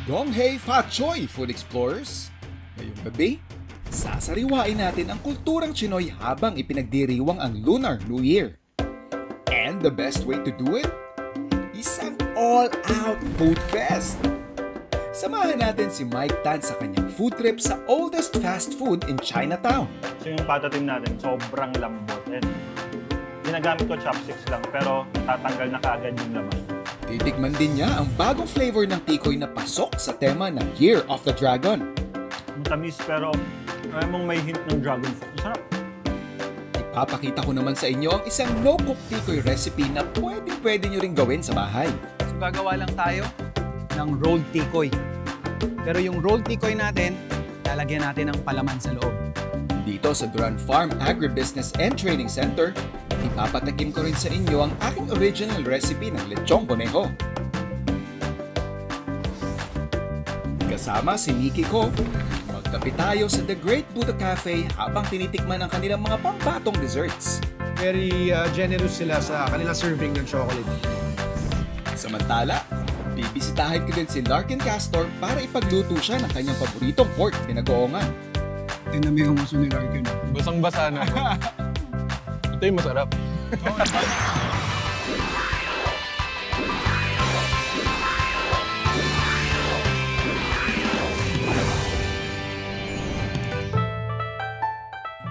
Donghei Fat Choi, Food Explorers! Ngayong gabi, sasariwain natin ang kulturang Chinoy habang ipinagdiriwang ang Lunar New Year. And the best way to do it? Isang all-out food fest! Samahan natin si Mike Tan sa kanyang food trip sa oldest fast food in Chinatown. So yung patatim natin, sobrang lambot. And ginagamit ko chopsticks lang, pero tatanggal na kaagad yung laman. Titikman din niya ang bagong flavor ng tikoy na pasok sa tema ng Year of the Dragon. Matamis pero mong may hint ng dragon fruit. Masarap. Ipapakita ko naman sa inyo ang isang no-cook tikoy recipe na pwede nyo rin gawin sa bahay. So gagawa lang tayo ng rolled tikoy. Pero yung rolled tikoy natin, lalagyan natin ng palaman sa loob. Dito sa Duran Farm Agribusiness and Training Center, ipapatakim ko rin sa inyo ang aking original recipe ng lechong conejo. Kasama si Nikki ko, magkape tayo sa The Great Buddha Cafe habang tinitikman ang kanilang mga pambatong desserts. Very generous sila sa kanilang serving ng chocolate. Samantala, bibisitahin ko din si Larkin Castor para ipagluto siya ng kanyang paboritong pork pinagoongan. Tingnan mo yung uso ni Larkin. Basang-basa na. Ito yung masarap.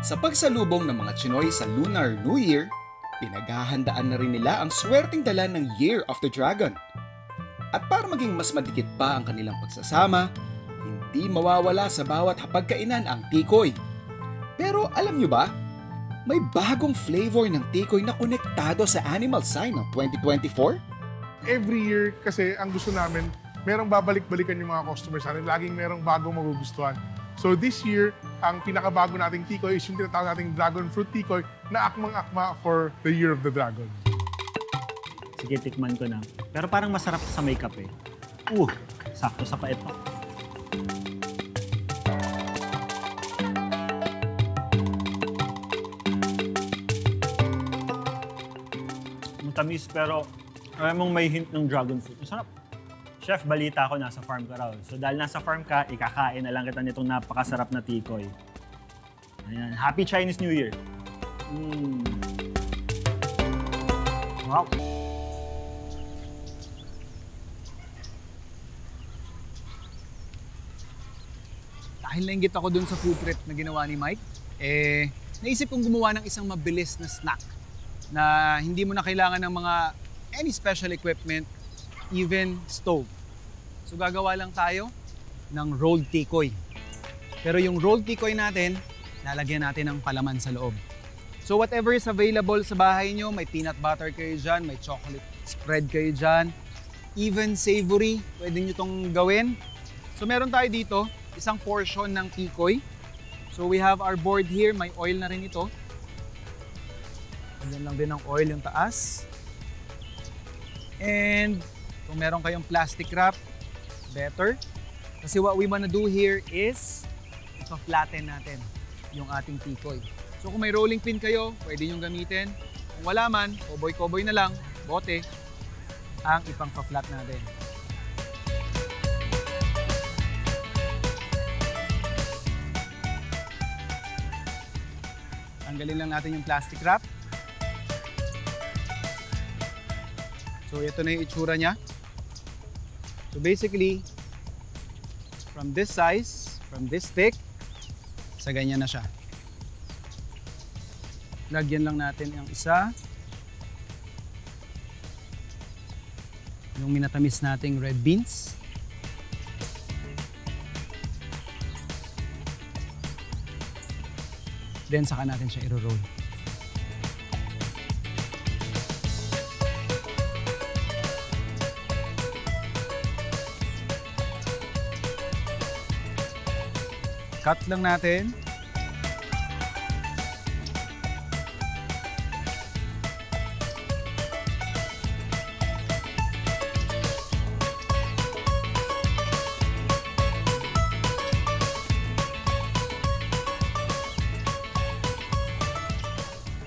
Sa pagsalubong ng mga Chinoy sa Lunar New Year, pinaghahandaan na rin nila ang swerteng dala ng Year of the Dragon. At para maging mas madikit pa ang kanilang pagsasama, hindi mawawala sa bawat hapagkainan ang tikoy. Pero alam nyo ba, may bagong flavor ng tikoy na konektado sa animal sign ng 2024? Every year kasi ang gusto namin, merong babalik-balikan yung mga customers natin. Laging merong bagong magugustuhan. So this year, ang pinakabago nating tikoy is yung tinatawag nating dragon fruit tikoy na akmang-akma for the Year of the Dragon. Sige, tikman ko na. Pero parang masarap sa makeup eh. Sakto sa pait to. Matamis pero mong may hint ng dragon fruit. Masarap. Chef, balita ko nasa farm ka raw. So dahil nasa farm ka, ikakain na lang kita nitong napakasarap na tikoy. Ayan. Happy Chinese New Year! Wow! Dahil nainggit ako dun sa food trip na ginawa ni Mike, naisip kong gumawa ng isang mabilis na snack na hindi mo na kailangan ng mga any special equipment, even stove. So gagawa lang tayo ng rolled tikoy. Pero yung rolled tikoy natin, lalagyan natin ng palaman sa loob. So whatever is available sa bahay nyo, may peanut butter kayo dyan, may chocolate spread kayo dyan, even savory, pwede nyo itong gawin. So meron tayo dito, isang portion ng tikoy. So we have our board here, may oil na rin ito. Lagyan lang din ng oil yung taas. And kung meron kayong plastic wrap, better. Kasi what we wanna do here is ipa-flatten natin yung ating tikoy. So kung may rolling pin kayo, pwede nyo gamitin. Kung wala man, koboy-koboy na lang, bote, ang ipang-flat natin. Tanggalin lang natin yung plastic wrap. So ito na yung itsura niya. So basically, from this size, from this thick, sa ganyan na siya. Lagyan lang natin yung isa. Yung minatamis nating red beans. Then saka natin siya i-roll. Cut lang natin.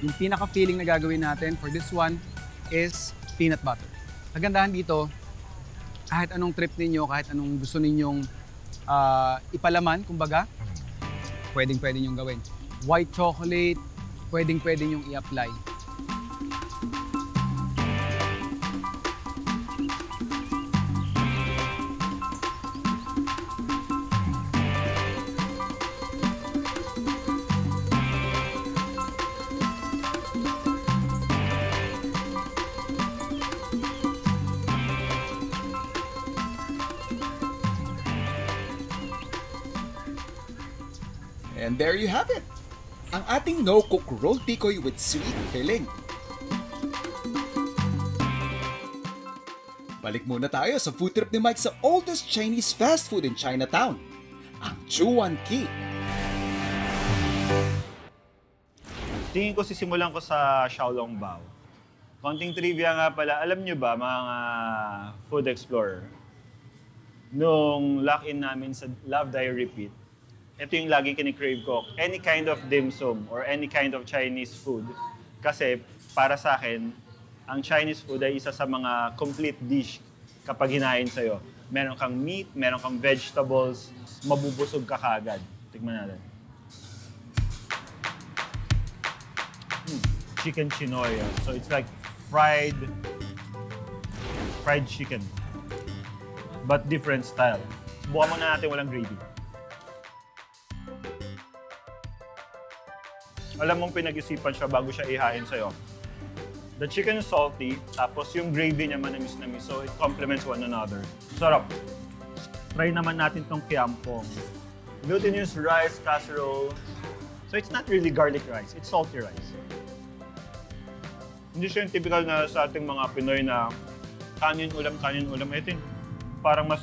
Yung pinaka-feeling na gagawin natin for this one is peanut butter. Kagandahan dito, kahit anong trip ninyo, kahit anong gusto ninyong ipalaman, kumbaga, pwede nyong gawin. White chocolate, pwede nyong i-apply. And there you have it! Ang ating no-cook rolled tikoy with sweet filling. Balik muna tayo sa food trip ni Mike sa oldest Chinese fast food in Chinatown, ang Chuan Ki. Tingin ko sisimulan ko sa Xiaolongbao. Konting trivia nga pala, alam nyo ba mga food explorer, nung lock-in namin sa Love Die Repeat, ito yung laging kinikrave ko, any kind of dim sum or any kind of Chinese food. Kasi para sa akin, ang Chinese food ay isa sa mga complete dish kapag hinain sa'yo. Meron kang meat, meron kang vegetables, mabubusog ka kaagad. Tikman natin. Chicken chinoy. So it's like fried chicken. But different style. Subukan muna natin walang gravy. Alam mong pinag-isipan siya bago siya ihain sa'yo. The chicken is salty, tapos yung gravy niya manamis-namis, so it complements one another. Sarap. Try naman natin tong kiampong. Glutinous rice casserole. So it's not really garlic rice, it's salty rice. Hindi siya yung typical na sa ating mga Pinoy na kanin ulam. Ito yung parang mas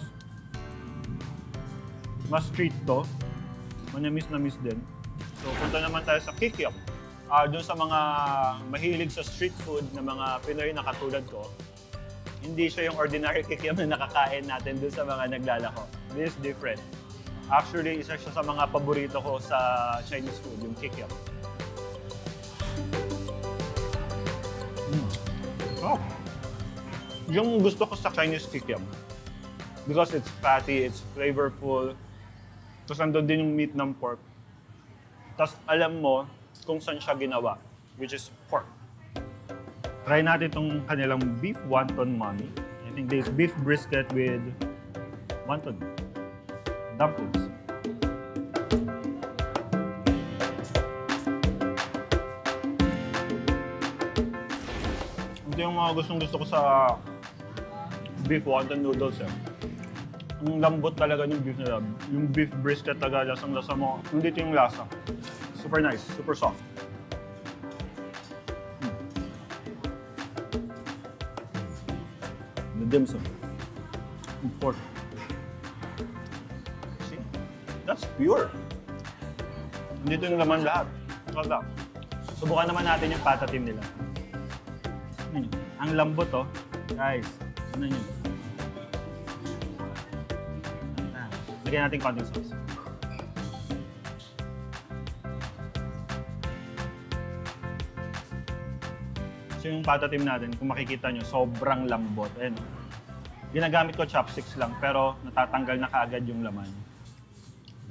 street to. Manamis-namis din. So, punta naman tayo sa Kikiam. Doon sa mga mahilig sa street food na mga Pinoy na katulad ko, hindi siya yung ordinary Kikiam na nakakain natin doon sa mga naglalako. This is different. Actually, isa siya sa mga paborito ko sa Chinese food, yung Kikiam. Oh. Yung gusto ko sa Chinese Kikiam, because it's fatty, it's flavorful, tapos nandun din yung meat ng pork. Tapos alam mo kung saan siya ginawa, which is pork. Try natin itong kanilang beef wonton mommy. I think this beef brisket with wonton dumplings. Ito yung mga gustong-gusto ko sa beef wonton noodles. Ang lambot talaga ng beef nila. Yung beef brisket talaga, lasang-lasa mo. Hindi ito yung lasa. Super nice, super soft. The dim sum. Yung pork. See? That's pure. Hindi ito yung laman lahat. Kala. Subukan naman natin yung patatim nila. Ang lambot oh. Guys, ano yun? Lagyan natin konting sauce. So yung patatim natin, kung makikita nyo, sobrang lambot. Ayan. Ginagamit ko chopsticks lang, pero natatanggal na kaagad yung laman.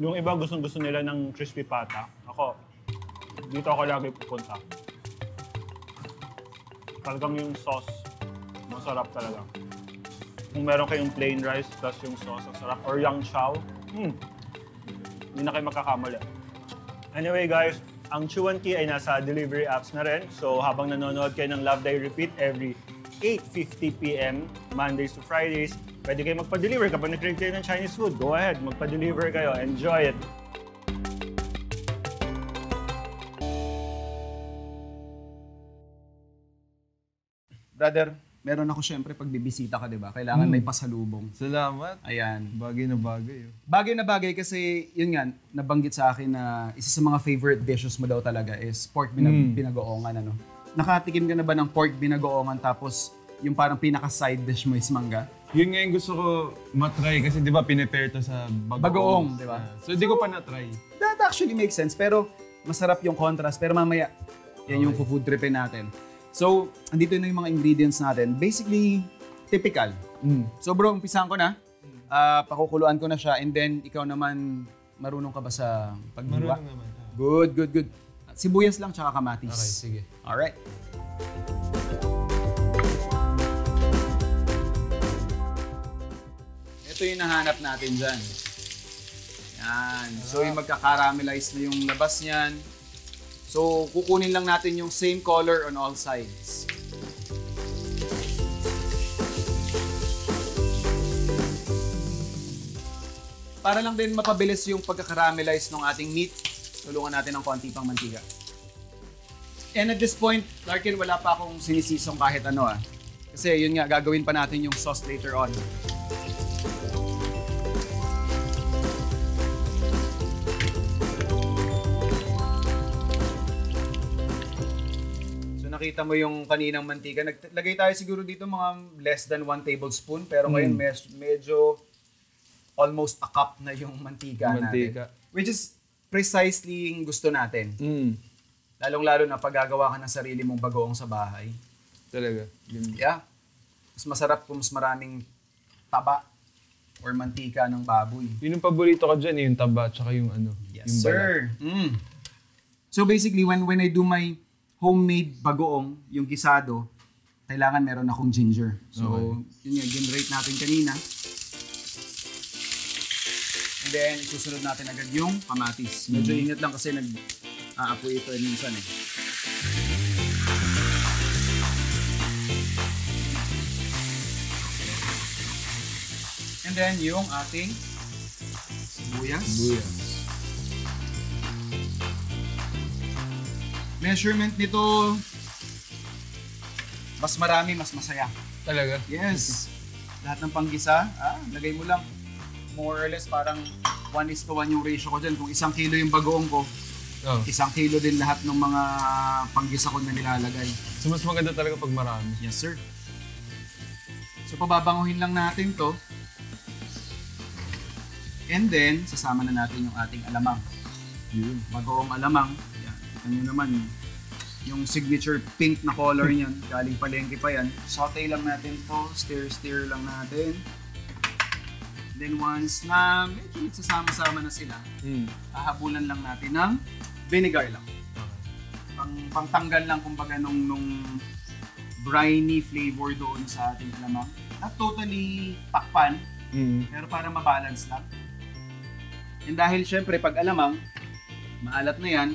Yung iba gustong-gusto nila ng crispy pata. Ako, dito ako lagi pupunta. Talagang yung sauce, masarap talaga. Kung meron kayong plain rice plus yung sauce, ang sarap. Or yang chow, hindi na kayo magkakamali. Anyway guys, ang Chuan Ki ay nasa delivery apps na rin. So habang nanonood kayo ng Love Die Repeat every 8:50 p.m. Mondays to Fridays, pwede kayo magpa-deliver kapag nag-crave kayo ng Chinese food. Go ahead, magpa-deliver kayo. Enjoy it! Brother, meron ako syempre pag bibisita ka, di ba? Kailangan may pasalubong. Salamat. Ayan. Bagay na bagay. Oh. Bagay na bagay kasi, yun nga, nabanggit sa akin na isa sa mga favorite dishes mo daw talaga is pork binagoongan, ano? Nakatikim ka na ba ng pork binagoongan tapos yung parang pinaka-side dish mo is mangga? Yun nga yung gusto ko matry kasi di ba pinipare to sa Bagoong, di ba? So di ko pa na-try. That actually makes sense, pero masarap yung contrast. Pero mamaya, yan yung food tripin natin. So, andito na yung mga ingredients natin. Basically, typical. So bro, umpisahan ko na. Pakukuluan ko na siya and then ikaw naman, marunong ka ba sa paghiwa? Marunong naman. Good. Sibuyas lang tsaka kamatis. Okay, sige. Alright. Ito yung nahanap natin dyan. Yan. So yung magka-caramelize na yung labas niyan. So kukunin lang natin yung same color on all sides. Para lang din mapabilis yung pagka-caramelize ng ating meat, tulungan natin ng konti pang mantika. And at this point, Larkin, wala pa akong sinisisong kahit ano Kasi yun nga, gagawin pa natin yung sauce later on. So nakita mo yung kaninang mantika. Naglagay tayo siguro dito mga less than 1 tablespoon. Pero ngayon medyo almost a cup na yung mantika natin. Which is precisely yung gusto natin. Lalong-lalo na pag gagawa ka ng sarili mong bagoong sa bahay. Talaga. Yeah. Mas masarap kung mas maraming taba or mantika ng baboy. Yun yung paborito ko dyan, yung taba, tsaka yung ano. Yes, yung sir. So basically, when I do my homemade bagoong, yung gisado, kailangan meron akong ginger. So, yun nga, ginrate natin kanina. And then, susunod natin agad yung kamatis. Medyo ingat lang kasi nag-aapoy ito minsan And then, yung ating sibuyas. Measurement nito, mas marami, mas masaya. Talaga? Yes. Lahat ng panggisa, lagay mo lang. More or less parang 1:1 yung ratio ko dyan. Kung 1 kilo yung bagoong ko, 1 kilo din lahat ng mga panggisa ko na nilalagay. So mas maganda talaga pag marami. Yes, sir. So pababanguhin lang natin to. And then, sasama na natin yung ating alamang. Yun. Bagoong alamang. Yan. Kita nyo naman, yung signature pink na color niyan. Galing palengke pa yan. Saute lang natin to. Stir lang natin. Then once na medyo nagsasama-sama na sila, hahabulan lang natin ng vinegar lang. Pangtanggal lang kumbaga nung briny flavor doon sa ating alamang. Not totally takpan, pero para mabalance lang. And dahil syempre pag alamang, maalat na yan,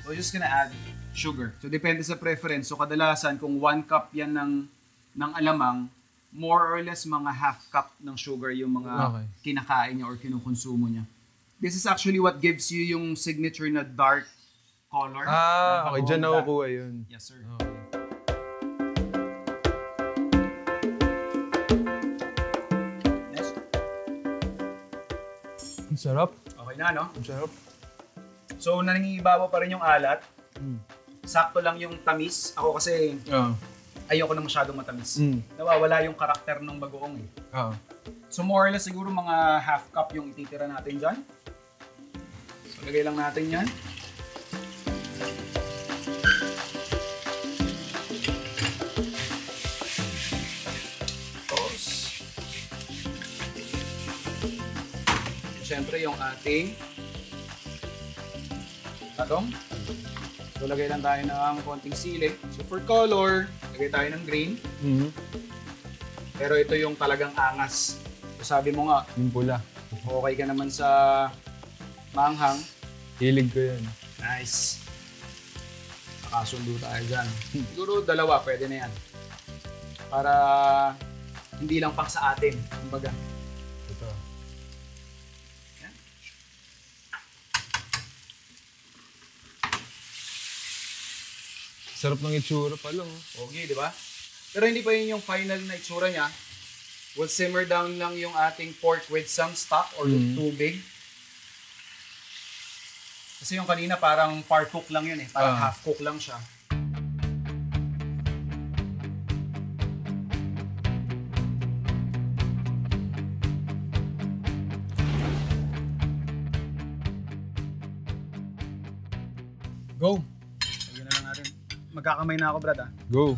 we're just gonna add sugar. So depende sa preference. So kadalasan kung 1 cup yan ng alamang, more or less mga half cup ng sugar yung mga kinakain niya or kinukonsumo niya. This is actually what gives you yung signature na dark color. Okay. Diyan nakukuha yun. Yes, sir. Okay. Next. Ang sarap. Okay na, no? Ang sarap. So, nangingibabaw pa rin yung alat. Sakto lang yung tamis. Ako kasi ayoko na masyadong matamis. Nawawala yung karakter ng bagoong So more or less siguro mga half cup yung ititira natin dyan. So lagay lang natin yan. Tapos, siyempre yung ating talong. So lagay lang tayo ng konting sili. So for color, lagay tayo ng green. Pero ito yung talagang angas. So sabi mo nga, Yung pula. okay ka naman sa manghang. Hilig ko yan. Nice. Nakasundo tayo dyan. Siguro 2, pwede na yan. Para hindi lang pang sa atin. Kumbaga. Ito. Yan. Sarap ng itsura pala. Okay, di ba? Pero hindi pa yun yung final na itsura niya. We'll simmer down lang yung ating pork with some stock or tubig. Kasi yung kanina parang part cook lang yun Parang half cook lang siya. Go! Lagyan na lang natin. Magkakamay na ako, Brad, Go.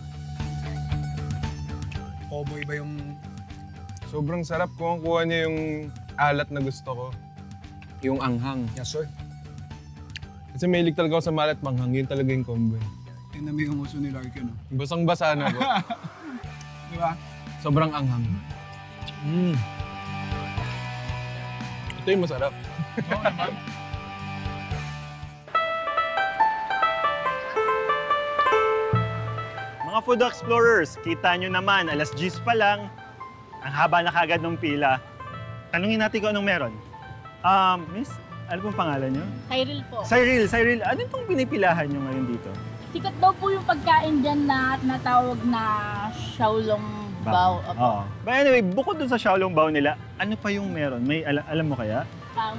Cowboy ba yung Sobrang sarap. Kuha niya yung alat na gusto ko. Yung anghang. Yes, sir. Kasi mahilig talaga ako sa malat manghang. Yun talaga yung combo. Yan na may umuso ni Larkin, no? Basang-basa na po. Di ba? Sobrang anghang. Ito yung masarap. Mga food explorers, kita nyo naman, alas 10 pa lang, ang haba na kagad ng pila. Tanungin natin kung anong meron. Miss, ano pong pangalan nyo? Cyril po. Cyril, ano itong pinipilahan nyo ngayon dito? Sikat daw po yung pagkain dyan na natawag na Xiaolong Bao. Oo. But anyway, bukod dun sa Xiaolong Bao nila, ano pa yung meron? May alam mo kaya?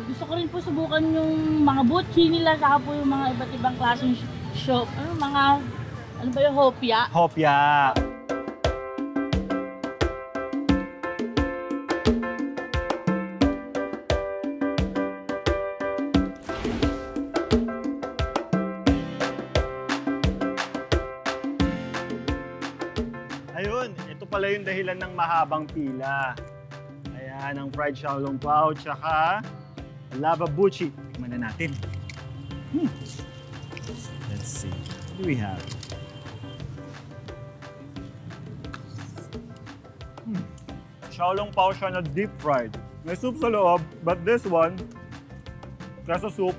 Gusto ko rin po subukan yung mga butchi nila, saka po yung mga iba't ibang klaseng shop. Ano ba yung hopya? Hopya. Ayun, ito pala yung dahilan ng mahabang pila. Ayan, ang fried Xiaolong Bao, tsaka lava buchi. Tingnan na natin. Let's see. What do we have? Xiaolong Bao siya na deep fried. May soup sa loob, but this one, kasa soup.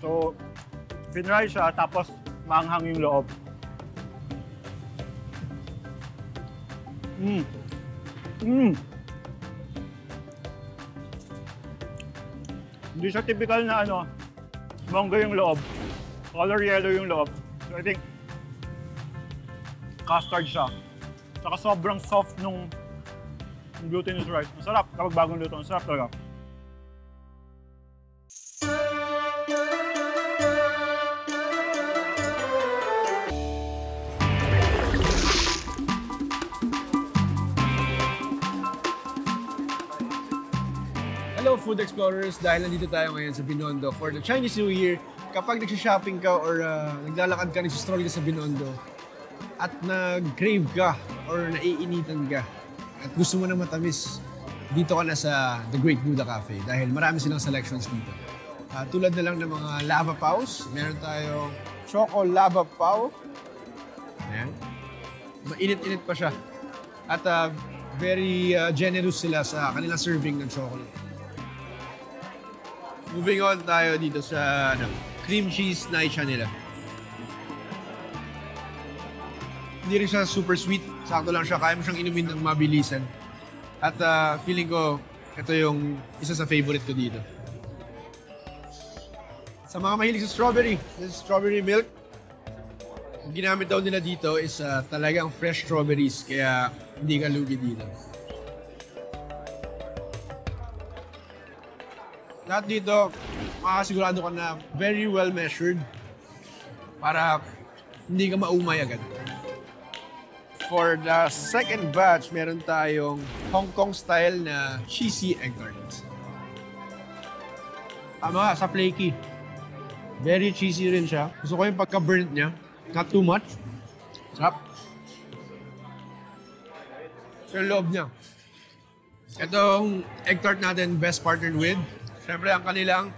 So, finry siya, tapos maanghang yung loob. Hindi siya typical na monggo yung loob. Color yellow yung loob. So I think, custard siya. Saka sobrang soft nung glutinous rice. Masarap kapag bagong luto. Masarap talaga. Hello, food explorers! Dahil nandito tayo ngayon sa Binondo for the Chinese New Year, kapag nagsha-shopping ka or naglalakad ka, nagsistroll ka sa Binondo, at nag-crave ka or naiinitan ka, at gusto mo na matamis, dito ka na sa The Great Buddha Cafe dahil marami silang selections dito. Tulad na lang ng mga lava paws, meron tayong choco lava paw. Ayan. Mainit-init pa siya. At very generous sila sa kanilang serving ng chocolate. Moving on tayo dito sa cream cheese na isya nila. Hindi rin siya super sweet. Sakto lang siya. Kaya mo siyang inumin ng mabilisan. At feeling ko, ito yung isa sa favorite ko dito. Sa mga mahilig sa strawberry, this strawberry milk, ang ginamit daw nila dito is talagang fresh strawberries. Kaya hindi ka lugi dito. Lahat dito, makasigurado ka na very well measured para hindi ka maumay agad. For the second batch, meron tayong Hong Kong style na cheesy egg tarts. Tama, sa flaky. Very cheesy rin siya. Gusto ko yung pagka-burnt niya. Not too much. Sarap. Sa loob niya. Itong egg tart natin, best partnered with, siyempre ang kanilang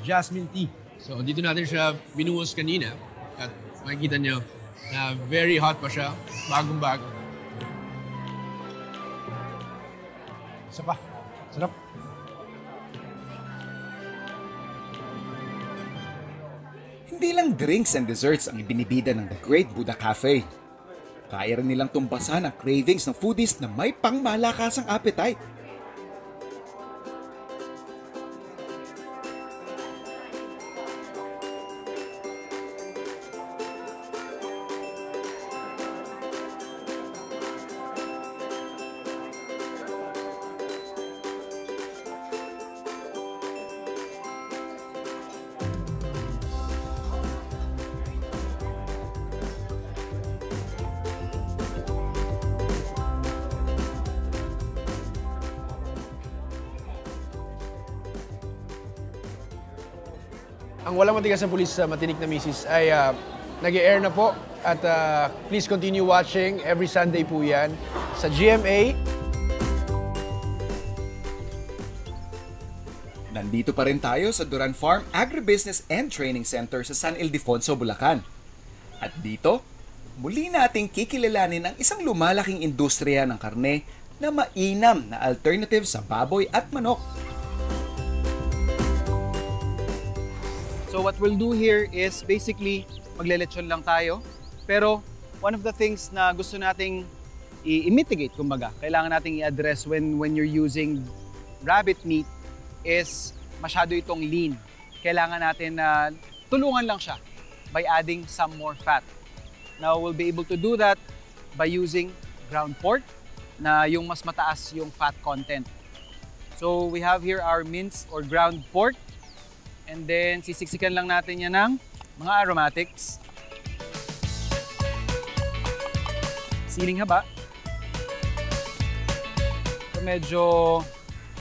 jasmine tea. So dito natin siya binuhos kanina. At makikita niyo na very hot pa siya. Bagong-bago. Isa pa. Sarap. Hindi lang drinks and desserts ang ibinibida ng The Great Buddha Cafe. Kaya rin nilang tumbasan ang cravings ng foodies na may pangmalakasang appetite. Ang Walang Matigas na Pulis sa Matinik na Misis ay nag-e-air na po. At please continue watching. Every Sunday po yan sa GMA. Nandito pa rin tayo sa Duran Farm Agribusiness and Training Center sa San Ildefonso, Bulacan. At dito, muli nating kikilalanin ang isang lumalaking industriya ng karne na mainam na alternative sa baboy at manok. So what we'll do here is basically maglelechon lang tayo. Pero one of the things na gusto nating i-mitigate, kumbaga, kailangan nating i-address when you're using rabbit meat is masyado itong lean. Kailangan natin na tulungan lang siya by adding some more fat. Now, we'll be able to do that by using ground pork na yung mas mataas yung fat content. So, we have here our minced or ground pork. And then, sisiksikan lang natin yan ng mga aromatics. Siling haba. So, medyo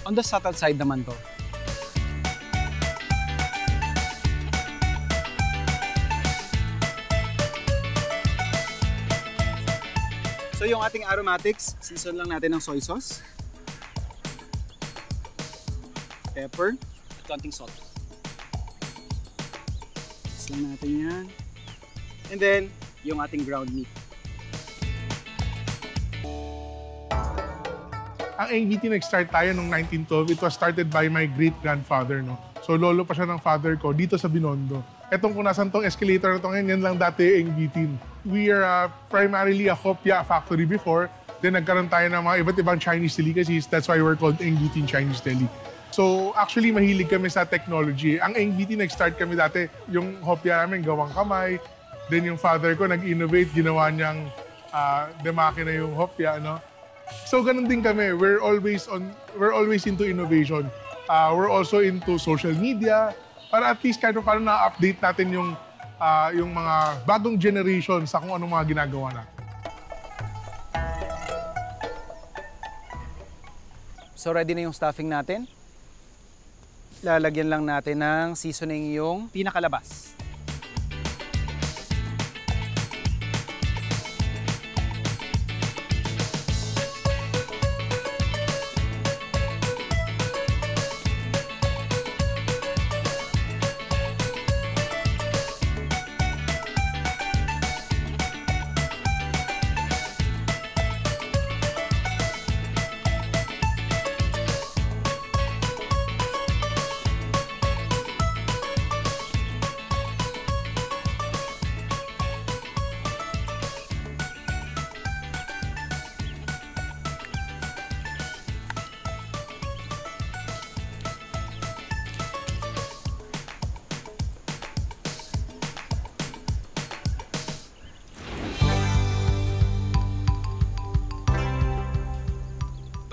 on the subtle side naman to. So yung ating aromatics, season lang natin ng soy sauce, pepper, at konting salt. Mix lang natin yan. And then, yung ating ground meat. Ang ABT nag-start tayo noong 1912. It was started by my great-grandfather, no? So, lolo pa siya ng father ko dito sa Binondo. Etong kung nasan tong escalator na to ngayon, yan lang dati yung ABT. We are primarily a hopya factory before. Then nagkaroon tayo ng mga iba't ibang Chinese delicacies. That's why we're called ABT Chinese Deli. So, actually, mahilig kami sa technology. Ang ABT nag-start kami dati, yung hopya namin gawang kamay. Then yung father ko nag-innovate, ginawa niyang demake na yung hopya, no? So ganun din kami. We're always into innovation. We're also into social media para at least kahit paano na-update natin yung mga bagong generation sa kung anong mga ginagawa natin. So ready na yung stuffing natin. Lalagyan lang natin ng seasoning yung pinakalabas.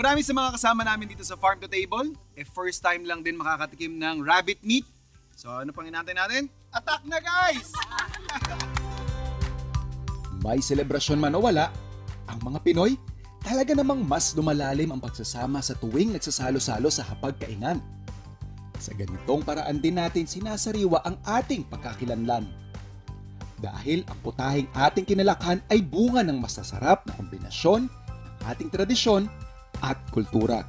Marami sa mga kasama namin dito sa Farm to Table, first time lang din makakatikim ng rabbit meat. So ano pang hinantay natin? Attack na guys! May selebrasyon man o wala, ang mga Pinoy talaga namang mas lumalalim ang pagsasama sa tuwing nagsasalo-salo sa hapagkainan. Sa ganitong paraan din natin sinasariwa ang ating pagkakilanlan. Dahil ang putahing ating kinalakhan ay bunga ng masasarap na kombinasyon ng ating tradisyon at kultura.